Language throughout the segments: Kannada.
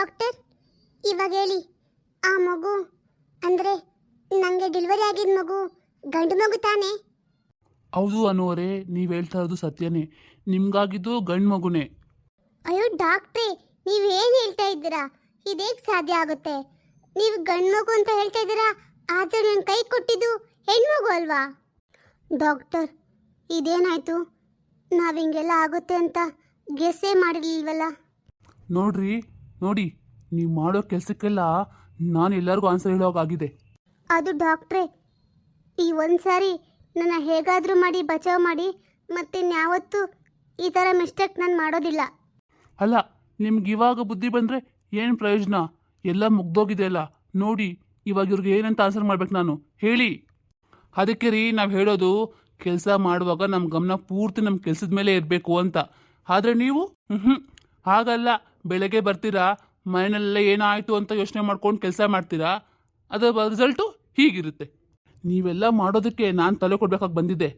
ಡಾಕ್ಟರ್, ಇವಾಗ ಹೇಳಿ, ಆ ಮಗು ಅಂದರೆ ನನಗೆ ಡೆಲಿವರಿ ಆಗಿದ್ದ ಮಗು ಗಂಡು ಮಗು ತಾನೇ? ಹೌದು ಅನುವರೇ, ನೀವು ಹೇಳ್ತಾ ಇರೋದು ಸತ್ಯನೇ. ನಿಮ್ಗಾಗಿದ್ದು ಗಂಡು ಮಗುನೇ. ಅಯ್ಯೋ ಡಾಕ್ಟ್ರೇ, ನೀವು ಏನು ಹೇಳ್ತಾ ಇದ್ದೀರಾ? ಇದೇಗೆ ಸಾಧ್ಯ ಆಗುತ್ತೆ? ನೀವು ಗಂಡು ಮಗು ಅಂತ ಹೇಳ್ತಾ ಇದ್ದೀರಾ, ಆದರೆ ನನ್ನ ಕೈ ಕೊಟ್ಟಿದ್ದು ಹೆಣ್ಮಗು ಅಲ್ವಾ? ಡಾಕ್ಟರ್, ಇದೇನಾಯಿತು? ನಾವು ಹಿಂಗೆಲ್ಲ ಆಗುತ್ತೆ ಅಂತ ಗೆಸ್ಸೇ ಮಾಡಿರ್ಲಿಲ್ವಲ್ಲ. ನೋಡಿ, ನೀವು ಮಾಡೋ ಕೆಲಸಕ್ಕೆಲ್ಲ ನಾನು ಎಲ್ಲರಿಗೂ ಆನ್ಸರ್ ಹೇಳೋವಾಗಿದೆ. ಅದು ಡಾಕ್ಟ್ರೇ, ಈ ಒಂದು ಸಾರಿ ನನ್ನ ಹೇಗಾದರೂ ಮಾಡಿ ಬಚಾವ್ ಮಾಡಿ, ಮತ್ತಿನ್ಯಾವತ್ತೂ ಈ ಥರ ಮಿಸ್ಟೇಕ್ ನಾನು ಮಾಡೋದಿಲ್ಲ. ಅಲ್ಲ, ನಿಮ್ಗೆ ಇವಾಗ ಬುದ್ಧಿ ಬಂದರೆ ಏನು ಪ್ರಯೋಜನ? ಎಲ್ಲ ಮುಗ್ದೋಗಿದೆ ಅಲ್ಲ. ನೋಡಿ, ಇವಾಗ ಇವ್ರಿಗೆ ಏನಂತ ಆನ್ಸರ್ ಮಾಡ್ಬೇಕು ನಾನು? ಹೇಳಿ. ಅದಕ್ಕೆ ರೀ ನಾವು ಹೇಳೋದು, ಕೆಲಸ ಮಾಡುವಾಗ ನಮ್ಮ ಗಮನ ಪೂರ್ತಿ ನಮ್ಮ ಕೆಲಸದ ಮೇಲೆ ಇರಬೇಕು ಅಂತ. ಆದರೆ ನೀವು ಹಾಗಲ್ಲ. ಬೆಳಗ್ಗೆ ಬರ್ತೀರಾ, ಮನೆಯಲ್ಲೆಲ್ಲ ಏನಾಯಿತು ಅಂತ ಯೋಚನೆ ಮಾಡ್ಕೊಂಡು ಕೆಲಸ ಮಾಡ್ತೀರಾ. ಅದರ ರಿಸಲ್ಟು ಹೀಗಿರುತ್ತೆ. ನೀವೆಲ್ಲ ಮಾಡೋದಕ್ಕೆ ನಾನು ತಲೆ ಕೊಡ್ಬೇಕಾಗಿ ಬಂದಿದ್ದೆ.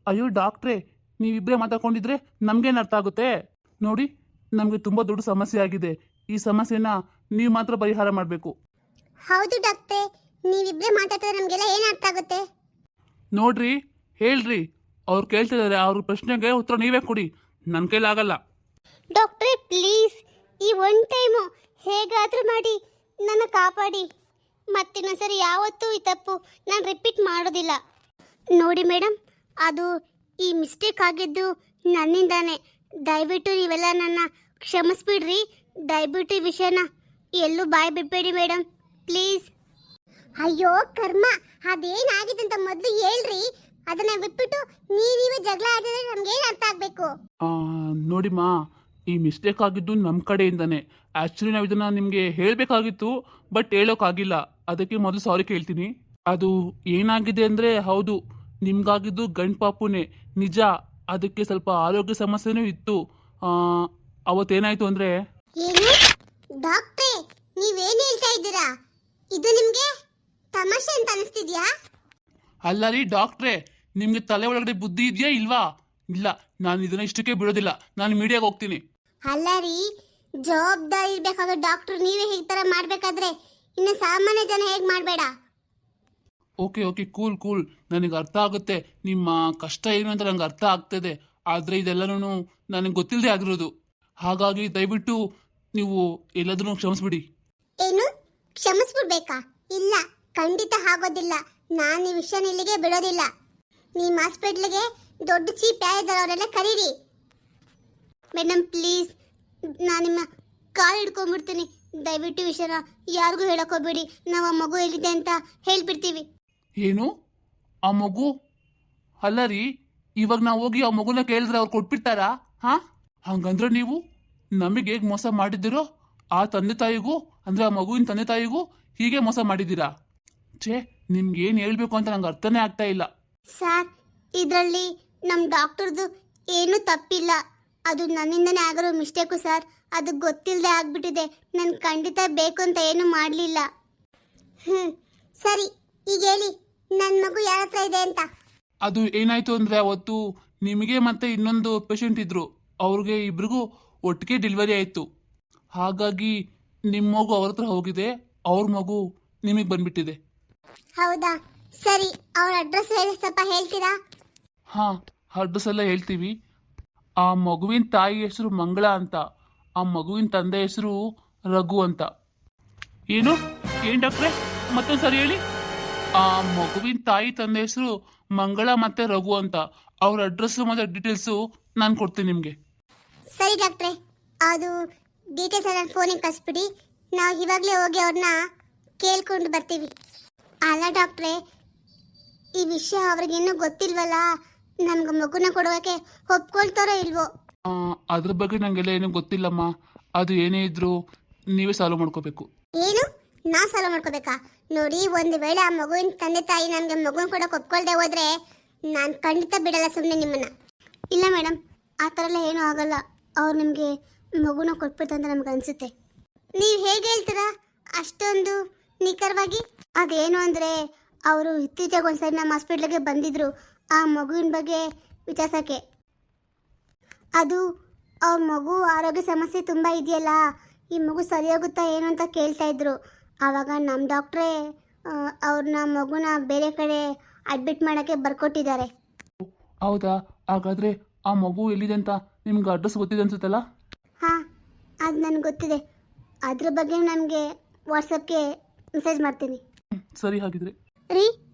ಅಯ್ಯೋ ಡಾಕ್ಟ್ರೇ, ನೀವಿಬ್ಬರೇ ಮಾತಾಡ್ಕೊಂಡಿದ್ರೆ ನಮಗೇನು ಅರ್ಥ ಆಗುತ್ತೆ? ನೋಡಿ, ನಮಗೆ ತುಂಬ ದೊಡ್ಡ ಸಮಸ್ಯೆ ಆಗಿದೆ. ಈ ಸಮಸ್ಯೆನ ನೀವು ಮಾತ್ರ ಪರಿಹಾರ ಮಾಡಬೇಕು. ಹೌದು ಡಾಕ್ಟ್ರೇ, ನೀವಿಬ್ಬರೇ ಮಾತಾಡ್ತಿದ್ರೆ ನಮಗೆಲ್ಲ ಏನು ಅರ್ಥ ಆಗುತ್ತೆ? ನೋಡ್ರಿ, ಹೇಳ್ರಿ. ಅವ್ರು ಕೇಳ್ತಿದ್ದಾರೆ, ಅವ್ರ ಪ್ರಶ್ನೆಗೆ ಉತ್ತರ ನೀವೇ ಕೊಡಿ. ನನ್ನ ಕೈಲಾಗಲ್ಲ. ಡಾಕ್ಟ್ರೇ ಪ್ಲೀಸ್, ಈ ಒನ್ ಟೈಮು ಹೇಗಾದರೂ ಮಾಡಿ ನನ್ನ ಕಾಪಾಡಿ. ಮತ್ತಿನ್ನೊಂದ್ಸರಿ ಯಾವತ್ತೂ ಈ ತಪ್ಪು ನಾನು ರಿಪೀಟ್ ಮಾಡೋದಿಲ್ಲ. ನೋಡಿ ಮೇಡಮ್, ಅದು ಈ ಮಿಸ್ಟೇಕ್ ಆಗಿದ್ದು ನನ್ನಿಂದಾನೇ. ದಯವಿಟ್ಟು ನೀವೆಲ್ಲ ನನ್ನ ಕ್ಷಮಿಸ್ಬಿಡ್ರಿ. ದಯವಿಟ್ಟು ಈ ವಿಷಯನ ಎಲ್ಲೂ ಬಾಯಿ ಬಿಡಬೇಡಿ ಮೇಡಮ್, ಪ್ಲೀಸ್. ಅಯ್ಯೋ ಕರ್ಮ, ಅದೇನಾಗಿದೆ ಅಂತ ಮೊದಲು ಹೇಳ್ರಿ. ಅದನ್ನ ಬಿಟ್ಬಿಟ್ಟು ನೀವೇ ಜಗಳ ಆಡಿದ್ರೆ ನಮ್ಗೇನು ಅರ್ಥ ಆಗಬೇಕು? ನೋಡಿಮ್ಮ, ಈ ಮಿಸ್ಟೇಕ್ ಆಗಿದ್ದು ನಮ್ಮ ಕಡೆಯಿಂದಾನೆ. ಆ್ಯಕ್ಚುಲಿ ನಾವು ಇದನ್ನು ನಿಮಗೆ ಹೇಳಬೇಕಾಗಿತ್ತು, ಬಟ್ ಹೇಳೋಕ್ಕಾಗಿಲ್ಲ. ಅದಕ್ಕೆ ಮೊದಲು ಸಾರಿ ಕೇಳ್ತೀನಿ. ಅದು ಏನಾಗಿದೆ ಅಂದರೆ, ಹೌದು, ನಿಮ್ಗಾಗಿದ್ದು ಗಂಡು ಪಾಪುನೇ ನಿಜ. ಅದಕ್ಕೆ ಸ್ವಲ್ಪ ಆರೋಗ್ಯ ಸಮಸ್ಯೆನೂ ಇತ್ತು. ಅವತ್ತೇನಾಯಿತು ಅಂದರೆ... ಏನು ಡಾಕ್ಟ್ರೇ, ನೀವೇನು ಹೇಳ್ತಾ ಇದ್ದೀರಾ? ಇದು ನಿಮಗೆ ತಮಾಷೆ ಅಂತ ಅನಿಸ್ತಿದ್ಯಾ? ಅಲ್ಲ ರೀ ಡಾಕ್ಟ್ರೇ, ನಿಮಗೆ ತಲೆ ಒಳಗಡೆ ಬುದ್ಧಿ ಇದೆಯಾ ಇಲ್ವಾ? ಇಲ್ಲ, ನಾನು ಇದನ್ನ ಇಷ್ಟಕ್ಕೆ ಬಿಡೋದಿಲ್ಲ. ನಾನು ಮೀಡಿಯಾಗೆ ಹೋಗ್ತೀನಿ. ಅಲ್ಲ ರೀ, ಜವಾಬ್ದಾರಿ ಇರಬೇಕಾದ ಡಾಕ್ಟರ್ ನೀವೇ ಈ ಥರ ಮಾಡಬೇಕಾದ್ರೆ ಇನ್ನು ಸಾಮಾನ್ಯ ಜನ ಹೇಗೆ ಮಾಡಬೇಡ. Okay, cool. ನನಗೆ ಅರ್ಥ ಆಗುತ್ತೆ. ನಿಮ್ಮ ಕಷ್ಟ ಏನು ಅಂತ ನಂಗೆ ಅರ್ಥ ಆಗ್ತದೆ. ಆದರೆ ಇದೆಲ್ಲನೂ ನನಗೆ ಗೊತ್ತಿಲ್ಲದೆ ಆಗಿರೋದು. ಹಾಗಾಗಿ ದಯವಿಟ್ಟು ನೀವು ಎಲ್ಲದನ್ನೂ ಕ್ಷಮಿಸ್ಬಿಡಿ. ಏನು ಕ್ಷಮಿಸ್ಬಿಡ್ಬೇಕಾ? ಇಲ್ಲ, ಖಂಡಿತ ಆಗೋದಿಲ್ಲ. ನಾನು ಈ ವಿಷಯನ ಇಲ್ಲಿಗೆ ಬಿಡೋದಿಲ್ಲ. ನಿಮ್ಮ ಹಾಸ್ಪಿಟ್ಲಿಗೆ ದೊಡ್ಡ ಚೀಪ್ ಯಾರಿದ್ದಾರೆ ಅವರೆಲ್ಲ ಕರೀರಿ. ಮೇಡಮ್ ಪ್ಲೀಸ್, ನಾನು ನಿಮ್ಮ ಕಾಲು ಹಿಡ್ಕೊಂಡ್ಬಿಡ್ತೀನಿ. ದಯವಿಟ್ಟು ವಿಷಯನ ಯಾರಿಗೂ ಹೇಳೋಕೋಬೇಡಿ. ನಾವು ಆ ಮಗು ಎಲ್ಲಿದೆ ಅಂತ ಹೇಳ್ಬಿಡ್ತೀವಿ. ಏನು ಆ ಮಗು? ಅಲ್ಲ ರೀ, ಇವಾಗ ನಾವು ಹೋಗಿ ಆ ಮಗುನ ಕೇಳಿದ್ರೆ ಅವ್ರು ಕೊಟ್ಬಿಡ್ತಾರಾ? ಹಂಗಂದ್ರೆ ನೀವು ನಮಗೆ ಹೇಗೆ ಮೋಸ ಮಾಡಿದ್ದೀರೋ, ಆ ತಂದೆ ತಾಯಿಗೂ ಅಂದರೆ ಆ ಮಗುವಿನ ತಂದೆ ತಾಯಿಗೂ ಹೀಗೆ ಮೋಸ ಮಾಡಿದ್ದೀರಾ? ನಿಮ್ಗೆ ಏನು ಹೇಳ್ಬೇಕು ಅಂತ ನಂಗೆ ಅರ್ಥನೇ ಆಗ್ತಾ ಇಲ್ಲ. ಸರ್, ಇದರಲ್ಲಿ ನಮ್ಮ ಡಾಕ್ಟರ್ದು ಏನೂ ತಪ್ಪಿಲ್ಲ. ಅದು ನನ್ನಿಂದನೇ ಆಗಿರೋ ಮಿಸ್ಟೇಕು ಸರ್. ಅದು ಗೊತ್ತಿಲ್ಲದೆ ಆಗ್ಬಿಟ್ಟಿದೆ. ನಾನು ಖಂಡಿತ ಬೇಕು ಅಂತ ಏನೂ ಮಾಡಲಿಲ್ಲ. ಸರಿ, ಈಗ ಹೇಳಿ, ನನ್ನ ಮಗು ಯಾರ ಹತ್ರ ಇದೆ ಅಂತ. ಅದು ಏನಾಯ್ತು ಅಂದರೆ, ಅವತ್ತು ನಿಮಗೆ ಮತ್ತೆ ಇನ್ನೊಂದು ಪೇಷಂಟ್ ಇದ್ರು. ಅವ್ರಿಗೆ ಇಬ್ರಿಗೂ ಒಟ್ಟಿಗೆ ಡೆಲಿವರಿ ಆಯಿತು. ಹಾಗಾಗಿ ನಿಮ್ಮ ಮಗು ಅವ್ರ ಹತ್ರ ಹೋಗಿದೆ, ಅವ್ರ ಮಗು ನಿಮಗೆ ಬಂದ್ಬಿಟ್ಟಿದೆ. ಹೌದಾ? ಸರಿ, ಅವ್ರ ಅಡ್ರೆಸ್ ಹೇಳಿ ಸ್ವಲ್ಪ ಹೇಳ್ತೀರಾ? ಅಡ್ರೆಸ್ ಎಲ್ಲ ಹೇಳ್ತೀವಿ. ಆ ಮಗುವಿನ ತಾಯಿ ಹೆಸರು ಮಂಗಳ ಅಂತ, ಆ ಮಗುವಿನ ತಂದೆ ಹೆಸರು ರಘು ಅಂತ. ಏನು ಡಾಕ್ಟ್ರೆ, ಮತ್ತೊಂದು ಸರಿ ಹೇಳಿ. ಆ ಮಗುವಿನ ತಾಯಿ ತಂದೆ ಹೆಸರು ಮಂಗಳ ಮತ್ತೆ ರಘು ಅಂತ. ಅವ್ರ ಅಡ್ರೆಸ್ಸು ಮತ್ತು ಡೀಟೇಲ್ಸು ನಾನು ಕೊಡ್ತೀನಿ ನಿಮಗೆ. ಸರಿ ಡಾಕ್ಟ್ರೆ, ಅದು ಡೀಟೇಲ್ಸ್ ಎಲ್ಲ ಫೋನಿಗೆ ಕಳಿಸ್ಬಿಡಿ. ನಾವು ಇವಾಗಲೇ ಹೋಗಿ ಅವ್ರನ್ನ ಕೇಳ್ಕೊಂಡು ಬರ್ತೀವಿ. ಅಲ್ಲ ಡಾಕ್ಟ್ರೆ, ಈ ವಿಷಯ ಅವ್ರಿಗಿನ್ನೂ ಗೊತ್ತಿಲ್ವಲ್ಲ. ನಮ್ಗೆ ಮಗುನ ಕೊಡೋಕೆ ಒಪ್ಕೊಳ್ತಾರೋ ಇಲ್ವೋ? ಅದ್ರ ಬಗ್ಗೆ ನನಗೆಲ್ಲ ಏನೂ ಗೊತ್ತಿಲ್ಲಮ್ಮ. ಅದು ಏನೇ ಇದ್ರೂ ನೀವೇ ಸಾಲ್ವ್ ಮಾಡ್ಕೋಬೇಕು. ಏನು, ನಾವು ಸಾಲ್ವ್ ಮಾಡ್ಕೋಬೇಕಾ? ನೋಡಿ, ಒಂದು ವೇಳೆ ಆ ಮಗುವಿನ ತಂದೆ ತಾಯಿ ನಮಗೆ ಮಗುನ ಕೊಡೋಕೆ ಒಪ್ಕೊಳ್ದೆ ಹೋದ್ರೆ ನಾನು ಖಂಡಿತ ಬಿಡಲ್ಲ ಸುಮ್ಮನೆ ನಿಮ್ಮನ್ನು. ಇಲ್ಲ ಮೇಡಮ್, ಆ ಥರ ಎಲ್ಲ ಏನೂ ಆಗಲ್ಲ. ಅವ್ರು ನಿಮಗೆ ಮಗುನ ಕೊಟ್ಬಿಡ್ತಂತ ನಮ್ಗೆ ಅನಿಸುತ್ತೆ. ನೀವು ಹೇಗೆ ಹೇಳ್ತೀರಾ ಅಷ್ಟೊಂದು ನಿಖರವಾಗಿ? ಅದೇನು ಅಂದರೆ, ಅವರು ಇತ್ತೀಚೆಗೆ ಒಂದು ಸರಿ ನಮ್ಮ ಹಾಸ್ಪಿಟ್ಲಿಗೆ ಬಂದಿದ್ದರು ಆ ಮಗುವಿನ ಬಗ್ಗೆ ವಿಚಾರಿಸೋಕ್ಕೆ. ಅದು ಅವ್ರ ಮಗು ಆರೋಗ್ಯ ಸಮಸ್ಯೆ ತುಂಬ ಇದೆಯಲ್ಲ, ಈ ಮಗು ಸರಿ ಹೋಗುತ್ತಾ ಏನು ಅಂತ ಕೇಳ್ತಾ ಇದ್ರು. ಆವಾಗ ನಮ್ಮ ಡಾಕ್ಟ್ರೇ ಅವ್ರನ್ನ ಮಗುನ ಬೇರೆ ಕಡೆ ಅಡ್ಮಿಟ್ ಮಾಡೋಕ್ಕೆ ಬರ್ಕೊಟ್ಟಿದ್ದಾರೆ. ಹೌದಾ? ಹಾಗಾದರೆ ಆ ಮಗು ಎಲ್ಲಿದೆ ಅಂತ ನಿಮ್ಗೆ ಅಡ್ರೆಸ್ ಗೊತ್ತಿದೆ ಅನ್ಸುತ್ತಲ್ಲ? ಹಾಂ, ಅದು ನನಗೆ ಗೊತ್ತಿದೆ. ಅದ್ರ ಬಗ್ಗೆ ನನಗೆ ವಾಟ್ಸಪ್ಗೆ ಮೆಸೇಜ್ ಮಾಡ್ತೀನಿ. ಸರಿ, ಹಾಗಿದ್ರೆ. ರೀ,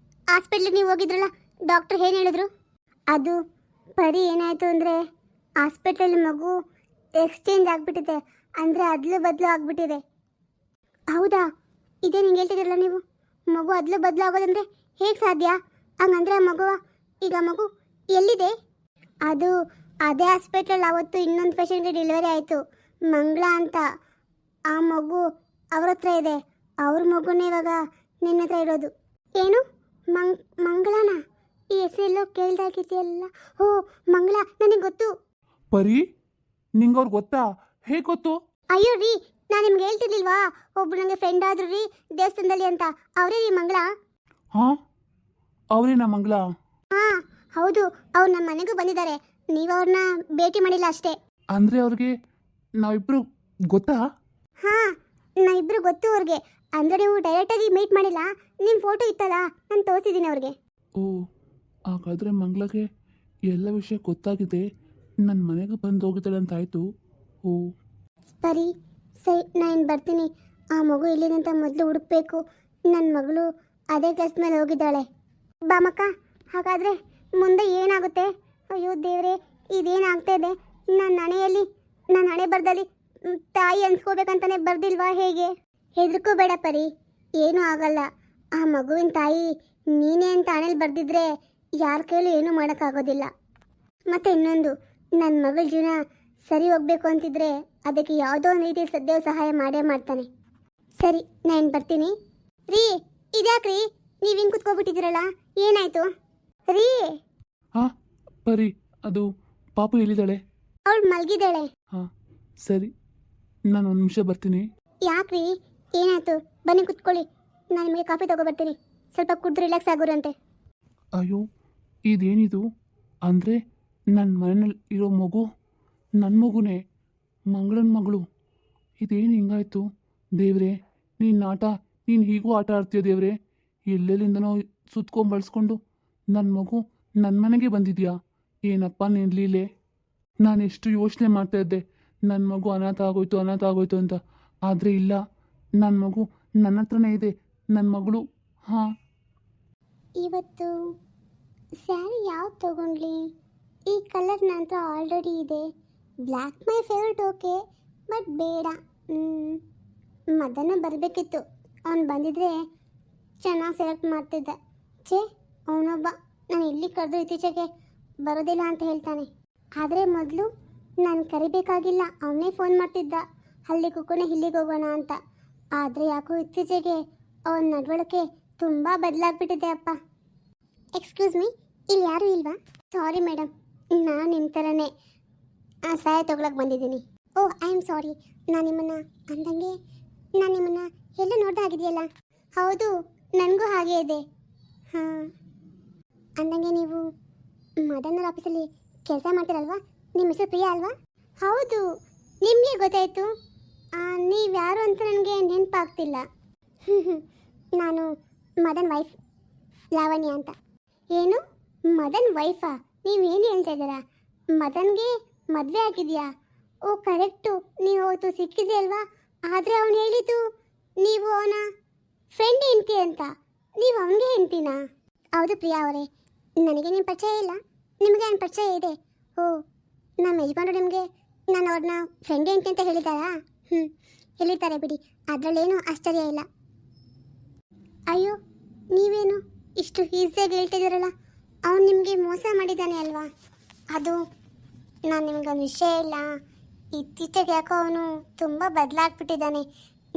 ಹಾಸ್ಪಿಟ್ಲಿಗೆ ನೀವು ಹೋಗಿದ್ರಲ್ಲ, ಡಾಕ್ಟ್ರ್ ಏನು ಹೇಳಿದ್ರು? ಅದು ಪರಿ ಏನಾಯಿತು ಅಂದರೆ ಹಾಸ್ಪಿಟ್ಲಲ್ಲಿ ಮಗು ಎಕ್ಸ್ಚೇಂಜ್ ಆಗಿಬಿಟ್ಟಿದೆ, ಅಂದರೆ ಅದಲು ಬದಲು ಆಗಿಬಿಟ್ಟಿದೆ. ಹೌದಾ? ಇದೇ ನಿಂಗೆ ಹೇಳ್ತಿದ್ರಲ್ಲ ನೀವು, ಮಗು ಅದಲು ಬದಲು ಆಗೋದಂದರೆ ಹೇಗೆ ಸಾಧ್ಯ? ಹಂಗಂದ್ರೆ ಆ ಮಗು ಎಲ್ಲಿದೆ? ಅದು ಅದೇ ಹಾಸ್ಪಿಟ್ಲಲ್ಲಿ ಅವತ್ತು ಇನ್ನೊಂದು ಪೇಷಂಟ್ಗೆ ಡೆಲಿವರಿ ಆಯಿತು, ಮಂಗಳ ಅಂತ. ಆ ಮಗು ಅವ್ರ ಹತ್ರ ಇದೆ. ಅವ್ರ ಮಗುನೇ ಇವಾಗ ನಿನ್ನ ಹತ್ರ ಇರೋದು. ಏನು ಮಂಗಳನ? ಈ ಹೆಸರೆಲ್ಲೋ ಕೇಳ್ದಾಗಿದೆಯಲ್ಲ. ಓ, ಮಂಗಳ, ನನಗೆ ಗೊತ್ತು. ಪರಿ, ನಿಂಗೆ ಅವ್ರು ಗೊತ್ತಾ? ಹೇಗೆ ಗೊತ್ತು? ಅಯ್ಯೋ ರೀ, ನಾನು ನಿಮ್ಗೆ ಹೇಳ್ತಿರ್ಲಿಲ್ವಾ, ಒಬ್ರು ನನಗೆ ಫ್ರೆಂಡ್ ಆದ್ರು ರೀ ದೇವಸ್ಥಾನದಲ್ಲಿ ಅಂತ. ಅವರೇ ರೀ ಮಂಗಳ. ಹಾಂ, ಅವರೇನಾ ಮಂಗಳ? ಹಾಂ ಹೌದು, ಅವ್ರು ನಮ್ಮ ಮನೆಗೂ ಬಂದಿದ್ದಾರೆ. ನೀವು ಅವ್ರನ್ನ ಭೇಟಿ ಮಾಡಿಲ್ಲ ಅಷ್ಟೇ. ಅಂದರೆ ಅವ್ರಿಗೆ ನಾವಿಬ್ಬರು ಗೊತ್ತಾ? ಹಾಂ, ನಾವಿಬ್ಬರು ಗೊತ್ತು ಅವ್ರಿಗೆ. ಅಂದರೆ ನೀವು ಡೈರೆಕ್ಟಾಗಿ ಮೀಟ್ ಮಾಡಿಲ್ಲ, ನಿಮ್ಮ ಫೋಟೋ ಇತ್ತಲ್ಲ, ನಾನು ತೋರಿಸಿದ್ದೀನಿ ಅವ್ರಿಗೆ. ಓ, ಹಾಗಾದರೆ ಮಂಗಳಗೆ ಎಲ್ಲ ವಿಷಯ ಗೊತ್ತಾಗಿದೆ, ನನ್ನ ಮನೆಗೆ ಬಂದು ಹೋಗಿದ್ದಾಳೆ ಅಂತ ಆಯಿತು. ಓ ಸರಿ ಸರಿ, ನಾನು ಬರ್ತೀನಿ. ಆ ಮಗು ಎಲ್ಲಿದೆ ಅಂತ ಮೊದಲು ಹುಡುಕ್ಬೇಕು. ನನ್ನ ಮಗಳು ಅದೇ ಕ್ಲಾಸ್ ಮೇಲೆ ಹೋಗಿದ್ದಾಳೆ. ಬಾಮಕ್ಕ, ಹಾಗಾದರೆ ಮುಂದೆ ಏನಾಗುತ್ತೆ? ಅಯ್ಯೋ ದೇವರೇ, ಇದೇನಾಗ್ತಾ ಇದೆ? ನನ್ನ ಹಣೆ ಬರ್ದಲ್ಲಿ ತಾಯಿ ಅನ್ಸ್ಕೋಬೇಕಂತಾನೆ ಬರ್ದಿಲ್ವಾ ಹೇಗೆ? ಹೆದರ್ಕೋಬೇಡ ಪರಿ, ಏನೂ ಆಗಲ್ಲ. ಆ ಮಗುವಿನ ತಾಯಿ ನೀನೇ ಅಂತ ಹಣೆಯಲ್ಲಿ ಬರ್ದಿದ್ರೆ ಯಾರ ಕೈಲೂ ಏನೂ ಮಾಡೋಕ್ಕಾಗೋದಿಲ್ಲ. ಮತ್ತು ಇನ್ನೊಂದು, ನನ್ನ ಮಗಳ ಜೀವನ ಸರಿ ಹೋಗ್ಬೇಕು ಅಂತಿದ್ರೆ ಅದಕ್ಕೆ ಯಾವುದೋ ಒಂದು ರೀತಿ ಸದ್ಯವು ಸಹಾಯ ಮಾಡೇ ಮಾಡ್ತಾನೆ. ಸರಿ, ನಾನು ಬರ್ತೀನಿ. ರೀ, ಇದ್ಯಾಕ್ರಿ ನೀವು ಹಿಂಗೆ ಕುತ್ಕೊಬಿಟ್ಟಿದ್ದೀರಲ್ಲ, ಏನಾಯಿತು ರೀ? ಹಾಂ ಪರಿ, ಅದು ಪಾಪು ಎಲ್ಲಿದ್ದಾಳೆ? ಅವಳು ಮಲಗಿದ್ದಾಳೆ. ಹಾಂ ಸರಿ, ನಾನು ಒಂದು ನಿಮಿಷ ಬರ್ತೀನಿ. ಯಾಕ್ರಿ, ಏನಾಯಿತು? ಬನ್ನಿ ಕುತ್ಕೊಳ್ಳಿ, ನಾನು ನಿಮಗೆ ಕಾಫಿ ತಗೊಬರ್ತೀನಿ. ಸ್ವಲ್ಪ ಕುಡಿದು ರಿಲ್ಯಾಕ್ಸ್ ಆಗೋರಂತೆ. ಅಯ್ಯೋ, ಇದೇನಿದು? ಅಂದರೆ ನನ್ನ ಮನೆಯಲ್ಲಿ ಇರೋ ಮಗು ನನ್ನ ಮಗುನೇ, ಮಂಗಳನ ಮಗಳು. ಇದೇನು ಹಿಂಗಾಯ್ತು? ದೇವ್ರೆ, ನೀನು ಹೀಗೂ ಆಟ ಆಡ್ತೀಯ ದೇವ್ರೆ. ಎಲ್ಲೆಲ್ಲಿಂದನೋ ಸುತ್ಕೊಂಡು ಬಳಸ್ಕೊಂಡು ನನ್ನ ಮಗು ನನ್ನ ಮನೆಗೆ ಬಂದಿದ್ಯಾ? ಏನಪ್ಪ ನೀನು ಲೀಲೆ? ನಾನು ಎಷ್ಟು ಯೋಚನೆ ಮಾಡ್ತಾಯಿದ್ದೆ, ನನ್ನ ಮಗು ಅನಾಥ ಆಗೋಯ್ತು ಅಂತ. ಆದರೆ ಇಲ್ಲ, ನನ್ನ ಮಗು ನನ್ನ ಹತ್ರನೇ ಇದೆ, ನನ್ನ ಮಗಳು. ಹಾಂ, ಇವತ್ತು ಸ್ಯಾರಿ ಯಾವ್ದು ತಗೊಂಡ್ಲಿ? ಈ ಕಲರ್ ನನ್ನ ಹತ್ರ ಆಲ್ರೆಡಿ ಇದೆ. Black my favourite, okay, but ಬೇಡ. ಮದನ ಬರಬೇಕಿತ್ತು, ಅವ್ನು ಬಂದಿದ್ರೆ ಚೆನ್ನಾಗಿ ಸೆಲೆಕ್ಟ್ ಮಾಡ್ತಿದ್ದೆ. ಅವನೊಬ್ಬ ನಾನು ಎಲ್ಲಿ ಕರೆದು ಇತ್ತೀಚೆಗೆ ಬರೋದಿಲ್ಲ ಅಂತ ಹೇಳ್ತಾನೆ. ಆದರೆ ಮೊದಲು ನಾನು ಕರಿಬೇಕಾಗಿಲ್ಲ, ಅವನೇ ಫೋನ್ ಮಾಡ್ತಿದ್ದ, ಅಲ್ಲಿಗೆ ಹೋಗೋಣ ಇಲ್ಲಿಗೆ ಹೋಗೋಣ ಅಂತ. ಆದರೆ ಯಾಕೋ ಇತ್ತೀಚೆಗೆ ಅವನ ನಡವಳಿಕೆ ತುಂಬ ಬದಲಾಗ್ಬಿಟ್ಟಿದೆ ಅಪ್ಪ. ಎಕ್ಸ್ಕ್ಯೂಸ್ ಮೀ, ಇಲ್ಲಿ ಯಾರೂ ಇಲ್ವಾ? ಸಾರಿ ಮೇಡಮ್, ನಾನು ನಿಮ್ಮ ಥರನೇ ಸಹಾಯ ತೊಗೊಳಕ್ಕೆ ಬಂದಿದ್ದೀನಿ. ಓ, ಐ ಆಮ್ ಸಾರಿ. ನಾನು ನಿಮ್ಮನ್ನು ಎಲ್ಲ ನೋಡ್ತಾ ಆಗಿದೆಯಲ್ಲ? ಹೌದು, ನನಗೂ ಹಾಗೇ ಇದೆ. ಹಾಂ, ಅಂದಂಗೆ ನೀವು ಮದನರ ಆಫೀಸಲ್ಲಿ ಕೆಲಸ ಮಾಡ್ತೀರಲ್ವಾ? ನಿಮ್ಮ ಹೆಸರು ಪ್ರಿಯಾ ಅಲ್ವಾ? ಹೌದು, ನಿಮಗೆ ಗೊತ್ತಾಯಿತು. ನೀವು ಯಾರು ಅಂತ ನನಗೆ ನೆನಪಾಗ್ತಿಲ್ಲ. ನಾನು ಮದನ್ ವೈಫ್ ಲಾವಣ್ಯ ಅಂತ. ಏನು, ಮದನ್ ವೈಫಾ? ನೀವೇನು ಹೇಳ್ತಾ ಇದ್ದೀರಾ? ಮದನ್ಗೆ ಮದುವೆ ಆಗಿದೆಯಾ? ಓ ಕರೆಕ್ಟು, ನೀವು ಅವತ್ತು ಸಿಕ್ಕಿದ್ರಿ ಅಲ್ವಾ? ಆದರೆ ಅವನು ಹೇಳಿದ್ದು ನೀವು ಅವನ ಫ್ರೆಂಡ್ ಹೆಂಡ್ತಿ ಅಂತ. ನೀವು ಅವನಿಗೆ ಹೆಂಡ್ತಿನಾ? ಹೌದು ಪ್ರಿಯಾ ಅವರೇ, ನನಗೆ ನಿಮ್ಮ ಪರಿಚಯ ಇಲ್ಲ, ನಿಮಗೆ ನನ್ನ ಪರಿಚಯ ಇದೆ. ಓ, ನಮ್ಮ ಯಜಮಾನರು ನಿಮಗೆ ನಾನು ಅವ್ರನ್ನ ಫ್ರೆಂಡ್ ಹೆಂಡ್ತಿ ಅಂತ ಹೇಳಿದ್ದಾರಾ? ಹೇಳಿದ್ದಾರೆ ಬಿಡಿ, ಅದರಲ್ಲೇನು ಆಶ್ಚರ್ಯ ಇಲ್ಲ. ಅಯ್ಯೋ, ನೀವೇನು ಇಷ್ಟು ಈಸಿಯಾಗಿ ಹೇಳ್ತಿದ್ದೀರಲ್ಲ? ಅವನು ನಿಮಗೆ ಮೋಸ ಮಾಡಿದ್ದಾನೆ ಅಲ್ವಾ? ಅದು ನಾನು ನಿಮಗೊಂದು ವಿಷಯ ಇಲ್ಲ, ಇತ್ತೀಚೆಗೆ ಯಾಕೋ ಅವನು ತುಂಬ ಬದಲಾಗ್ಬಿಟ್ಟಿದ್ದಾನೆ.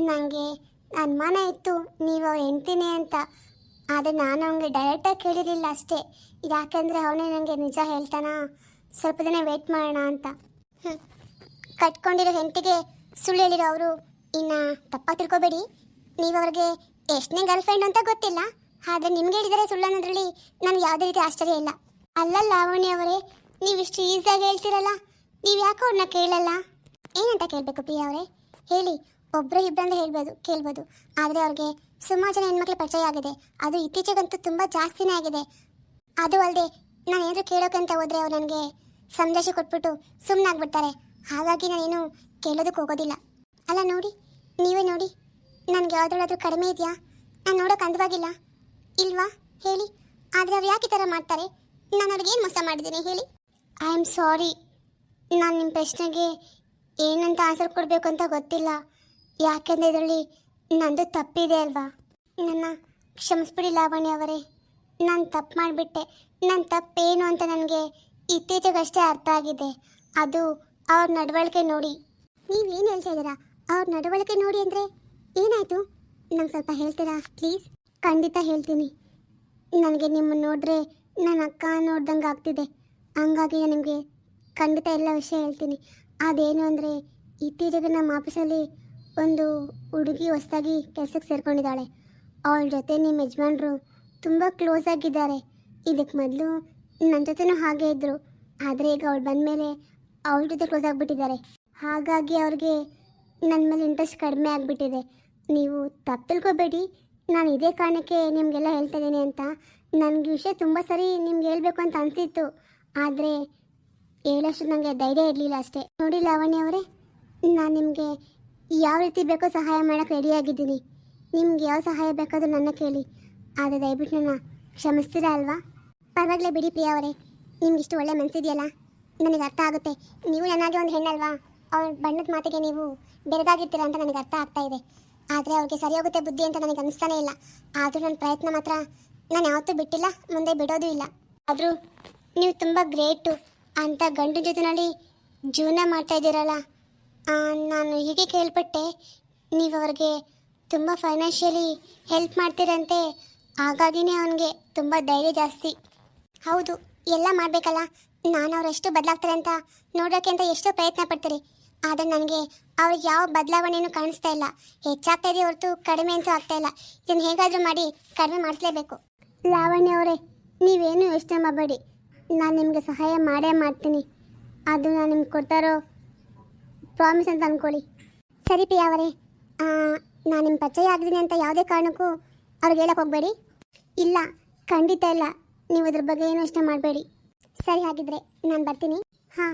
ನನಗೆ ಅನುಮಾನ ಇತ್ತು ನೀವು ಅವ್ರ ಹೆಂಡ್ತಿನೇ ಅಂತ. ಆದರೆ ನಾನು ಅವನಿಗೆ ಡೈರೆಕ್ಟಾಗಿ ಕೇಳಿರಲಿಲ್ಲ ಅಷ್ಟೇ. ಯಾಕೆಂದರೆ ಅವನೇ ನನಗೆ ನಿಜ ಹೇಳ್ತಾನ, ಸ್ವಲ್ಪ ದಿನ ವೆಯ್ಟ್ ಮಾಡೋಣ ಅಂತ. ಕಟ್ಕೊಂಡಿರೋ ಹೆಂಡತಿಗೆ ಸುಳ್ಳು ಹೇಳಿರೋ ಅವರು ಇನ್ನು ತಪ್ಪಾಗಿ ತಿಳ್ಕೊಬೇಡಿ. ನೀವು ಅವ್ರಿಗೆ ಎಷ್ಟನೇ ಗರ್ಲ್ ಫ್ರೆಂಡ್ ಅಂತ ಗೊತ್ತಿಲ್ಲ, ಆದರೆ ನಿಮ್ಗೆ ಹೇಳಿದರೆ ಸುಳ್ಳು ಅನ್ನೋದ್ರಲ್ಲಿ ನನಗೆ ಯಾವುದೇ ರೀತಿ ಆಶ್ಚರ್ಯ ಇಲ್ಲ. ಅಲ್ಲ ಲಾವಣ್ಯ ಅವರೇ, ನೀವಿಷ್ಟು ಈಸಿಯಾಗಿ ಹೇಳ್ತೀರಲ್ಲ, ನೀವು ಯಾಕೆ ಅವ್ರನ್ನ ಕೇಳಲ್ಲ? ಏನಂತ ಕೇಳಬೇಕು ಪ್ರಿಯಾ ಅವರೇ? ಹೇಳಿ, ಒಬ್ಬರು ಇಬ್ಬರಂದ್ರೆ ಹೇಳ್ಬೋದು ಕೇಳ್ಬೋದು, ಆದರೆ ಅವ್ರಿಗೆ ಸುಮಾರು ಜನ ಹೆಣ್ಮಕ್ಳು ಪರಿಚಯ ಆಗಿದೆ. ಅದು ಇತ್ತೀಚೆಗಂತೂ ತುಂಬ ಜಾಸ್ತಿನೇ ಆಗಿದೆ. ಅದು ಅಲ್ಲದೆ ನಾನು ಏನಾದರೂ ಕೇಳೋಕ್ಕಂತ ಹೋದರೆ ಅವ್ರು ನನಗೆ ಸಂದೇಶ ಕೊಟ್ಬಿಟ್ಟು ಸುಮ್ಮನಾಗ್ಬಿಡ್ತಾರೆ. ಹಾಗಾಗಿ ನಾನೇನು ಕೇಳೋದಕ್ಕೆ ಹೋಗೋದಿಲ್ಲ. ಅಲ್ಲ ನೋಡಿ, ನೀವೇ ನೋಡಿ, ನನಗೆ ಯಾವುದ್ರಲ್ಲಾದ್ರೂ ಕಡಿಮೆ ಇದೆಯಾ? ನಾನು ನೋಡೋಕೆ ಅಂದವಾಗಿಲ್ಲ ಇಲ್ವಾ ಹೇಳಿ? ಆದರೆ ಅವ್ರು ಯಾಕೆ ಈ ಥರ ಮಾಡ್ತಾರೆ? ನಾನು ಅವ್ರಿಗೇನು ಮೋಸ ಮಾಡಿದ್ದೀನಿ ಹೇಳಿ? ಐ ಆಮ್ ಸಾರಿ, ನಾನು ನಿಮ್ಮ ಪ್ರಶ್ನೆಗೆ ಏನಂತ ಆನ್ಸರ್ ಕೊಡಬೇಕು ಅಂತ ಗೊತ್ತಿಲ್ಲ. ಯಾಕೆಂದರೆ ಇದರಲ್ಲಿ ನಂದು ತಪ್ಪಿದೆ ಅಲ್ವಾ? ನನ್ನ ಕ್ಷಮಿಸ್ಬಿಡಿ ಲಾವಣ್ಯ ಅವರೇ, ನಾನು ತಪ್ಪು ಮಾಡಿಬಿಟ್ಟೆ. ನನ್ನ ತಪ್ಪೇನು ಅಂತ ನನಗೆ ಇತ್ತೀಚೆಗಷ್ಟೇ ಅರ್ಥ ಆಗಿದೆ. ಅದು ಅವ್ರ ನಡವಳಿಕೆ ನೋಡಿ. ನೀವೇನು ಹೇಳ್ತಾ ಇದ್ದೀರಾ? ಅವ್ರ ನಡವಳಿಕೆ ನೋಡಿ ಅಂದರೆ ಏನಾಯಿತು? ನಂಗೆ ಸ್ವಲ್ಪ ಹೇಳ್ತೀರಾ ಪ್ಲೀಸ್? ಖಂಡಿತ ಹೇಳ್ತೀನಿ. ನನಗೆ ನಿಮ್ಮನ್ನು ನೋಡಿದ್ರೆ ನನ್ನ ಅಕ್ಕ ನೋಡ್ದಂಗೆ ಆಗ್ತಿದೆ. ಹಂಗಾಗಿ ನಾನು ನಿಮಗೆ ಖಂಡಿತ ಎಲ್ಲ ವಿಷಯ ಹೇಳ್ತೀನಿ. ಅದೇನು ಅಂದರೆ, ಇತ್ತೀಚೆಗೆ ನಮ್ಮ ಆಫೀಸಲ್ಲಿ ಒಂದು ಹುಡುಗಿ ಹೊಸದಾಗಿ ಕೆಲಸಕ್ಕೆ ಸೇರ್ಕೊಂಡಿದ್ದಾಳೆ. ಅವಳ ಜೊತೆ ನಿಮ್ಮ ಯಜಮಾನ್ರು ತುಂಬ ಕ್ಲೋಸ್ ಆಗಿದ್ದಾರೆ. ಇದಕ್ಕೆ ಮೊದಲು ನನ್ನ ಜೊತೆನೂ ಹಾಗೆ ಇದ್ದರು, ಆದರೆ ಈಗ ಅವಳು ಬಂದಮೇಲೆ ಅವಳ ಜೊತೆ ಕ್ಲೋಸ್ ಆಗಿಬಿಟ್ಟಿದ್ದಾರೆ. ಹಾಗಾಗಿ ಅವ್ರಿಗೆ ನನ್ನ ಮೇಲೆ ಇಂಟ್ರೆಸ್ಟ್ ಕಡಿಮೆ ಆಗಿಬಿಟ್ಟಿದೆ. ನೀವು ತಪ್ಪು ತಿಳ್ಕೊಬೇಡಿ, ನಾನು ಇದೇ ಕಾರಣಕ್ಕೆ ನಿಮಗೆಲ್ಲ ಹೇಳ್ತಾ ಇದ್ದೀನಿ ಅಂತ. ನನಗೆ ವಿಷಯ ತುಂಬ ಸರಿ ನಿಮ್ಗೆ ಹೇಳ್ಬೇಕು ಅಂತ ಅನಿಸಿತ್ತು, ಆದರೆ ಹೇಳೋಷ್ಟು ನನಗೆ ಧೈರ್ಯ ಇರಲಿಲ್ಲ ಅಷ್ಟೇ. ನೋಡಿ ಲಾವಣ್ಯ ಅವರೇ, ನಾನು ನಿಮಗೆ ಯಾವ ರೀತಿ ಬೇಕೋ ಸಹಾಯ ಮಾಡೋಕ್ಕೆ ರೆಡಿಯಾಗಿದ್ದೀನಿ. ನಿಮ್ಗೆ ಯಾವ ಸಹಾಯ ಬೇಕಾದರೂ ನನ್ನ ಕೇಳಿ, ಆದರೆ ದಯವಿಟ್ಟು ನನ್ನ ಕ್ಷಮಿಸ್ತೀರಾ ಅಲ್ವಾ? ಪರವಾಗಿಲ್ಲ ಬಿಡಿ ಪ್ರಿಯಾ ಅವರೇ, ನಿಮ್ಗೆ ಇಷ್ಟು ಒಳ್ಳೆ ಮನಸ್ಸಿದೆಯಲ್ಲ, ನನಗೆ ಅರ್ಥ ಆಗುತ್ತೆ. ನೀವು ನನ್ನಾಗೆ ಒಂದು ಹೆಣ್ಣಲ್ವಾ? ಅವ್ರ ಬಣ್ಣದ ಮಾತಿಗೆ ನೀವು ಬೆರಗಾಗಿರ್ತೀರ ಅಂತ ನನಗೆ ಅರ್ಥ ಆಗ್ತಾ ಇದೆ. ಆದರೆ ಅವ್ರಿಗೆ ಸರಿ ಹೋಗುತ್ತೆ ಬುದ್ಧಿ ಅಂತ ನನಗೆ ಅನಿಸ್ತಾನೇ ಇಲ್ಲ. ಆದರೂ ನನ್ನ ಪ್ರಯತ್ನ ಮಾತ್ರ ನಾನು ಯಾವತ್ತೂ ಬಿಟ್ಟಿಲ್ಲ, ಮುಂದೆ ಬಿಡೋದು ಇಲ್ಲ. ಆದರೂ ನೀವು ತುಂಬ ಗ್ರೇಟು. ಅಂಥ ಗಂಡು ಜೊತೆನಲ್ಲಿ ಜೀವನ ಮಾಡ್ತಾ ಇದ್ದೀರಲ್ಲ. ನಾನು ಹೀಗೆ ಕೇಳ್ಪಟ್ಟೆ, ನೀವು ಅವ್ರಿಗೆ ತುಂಬ ಫೈನಾನ್ಷಿಯಲಿ ಹೆಲ್ಪ್ ಮಾಡ್ತೀರಂತೆ. ಹಾಗಾಗಿನೇ ಅವನಿಗೆ ತುಂಬ ಧೈರ್ಯ ಜಾಸ್ತಿ. ಹೌದು, ಎಲ್ಲ ಮಾಡಬೇಕಲ್ಲ. ನಾನು ಅವರೆಷ್ಟು ಬದಲಾಗ್ತಾರೆ ಅಂತ ನೋಡೋಕ್ಕೆ ಅಂತ ಎಷ್ಟೋ ಪ್ರಯತ್ನ ಪಡ್ತೀರಿ, ಆದರೆ ನನಗೆ ಅವ್ರಿಗೆ ಯಾವ ಬದಲಾವಣೆಯೂ ಕಾಣಿಸ್ತಾ ಇಲ್ಲ. ಹೆಚ್ಚಾಗ್ತಾ ಇದೆ ಹೊರತು ಕಡಿಮೆ ಅಂತೂ ಆಗ್ತಾ ಇಲ್ಲ. ಇದನ್ನು ಹೇಗಾದರೂ ಮಾಡಿ ಕಡಿಮೆ ಮಾಡಿಸ್ಲೇಬೇಕು. ಲಾವಣ್ಯ ಅವರೇ, ನೀವೇನು ಯೋಚನೆ ಮಾಡಬೇಡಿ, ನಾನು ನಿಮಗೆ ಸಹಾಯ ಮಾಡೇ ಮಾಡ್ತೀನಿ. ಅದು ನಾನು ನಿಮ್ಗೆ ಕೊಡ್ತಾರೋ ಪ್ರಾಮಿಸ್ ಅಂತ ಅಂದ್ಕೊಳ್ಳಿ. ಸರಿ ಪ್ರಿಯಾ ಅವರೇ, ನಾನು ನಿಮ್ಮ ಪರಿಚಯ ಆಗಿದ್ದೀನಿ ಅಂತ ಯಾವುದೇ ಕಾರಣಕ್ಕೂ ಅವ್ರಿಗೆ ಹೇಳಕ್ಕೆ ಹೋಗಬೇಡಿ. ಇಲ್ಲ, ಖಂಡಿತ ಇಲ್ಲ. ನೀವು ಅದ್ರ ಬಗ್ಗೆ ಏನು ಯೋಚನೆ ಮಾಡಬೇಡಿ. ಸರಿ, ಹಾಗಿದ್ರೆ ನಾನು ಬರ್ತೀನಿ. ಹಾಂ.